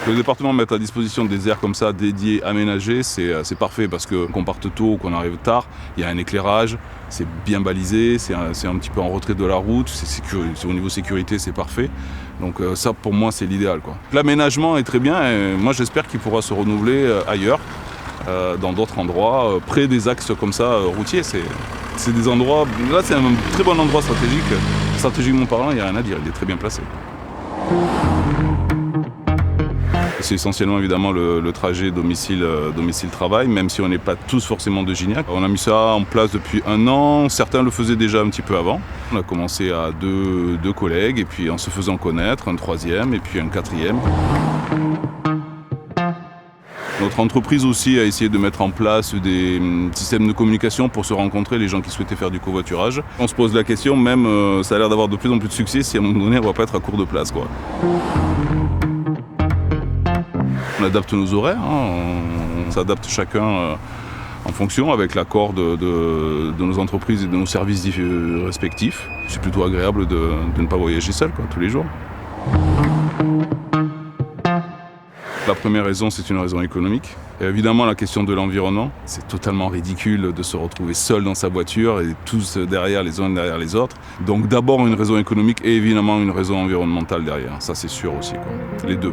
Le département mettre à disposition des aires comme ça, dédiées, aménagées, c'est parfait parce qu'on parte tôt ou qu'on arrive tard, il y a un éclairage, c'est bien balisé, c'est un petit peu en retrait de la route, au niveau sécurité, c'est parfait. Donc ça, pour moi, c'est l'idéal, quoi. L'aménagement est très bien et moi, j'espère qu'il pourra se renouveler ailleurs, dans d'autres endroits, près des axes comme ça, routiers. C'est des endroits, là, c'est un très bon endroit stratégique. Stratégiquement parlant, il n'y a rien à dire, il est très bien placé. C'est essentiellement évidemment le trajet domicile-travail, même si on n'est pas tous forcément de Gignac. On a mis ça en place depuis 1 an, certains le faisaient déjà un petit peu avant. On a commencé à deux collègues, et puis en se faisant connaître, un 3e et puis un 4e. Notre entreprise aussi a essayé de mettre en place des systèmes de communication pour se rencontrer, les gens qui souhaitaient faire du covoiturage. On se pose la question, même ça a l'air d'avoir de plus en plus de succès, si à un moment donné on ne va pas être à court de place, quoi. On adapte nos horaires, on s'adapte chacun en fonction avec l'accord de nos entreprises et de nos services respectifs. C'est plutôt agréable de ne pas voyager seul, quoi, tous les jours. La première raison, c'est une raison économique. Et évidemment, la question de l'environnement. C'est totalement ridicule de se retrouver seul dans sa voiture et tous derrière les uns derrière les autres. Donc d'abord une raison économique et évidemment une raison environnementale derrière. Ça, c'est sûr aussi, quoi. Les deux.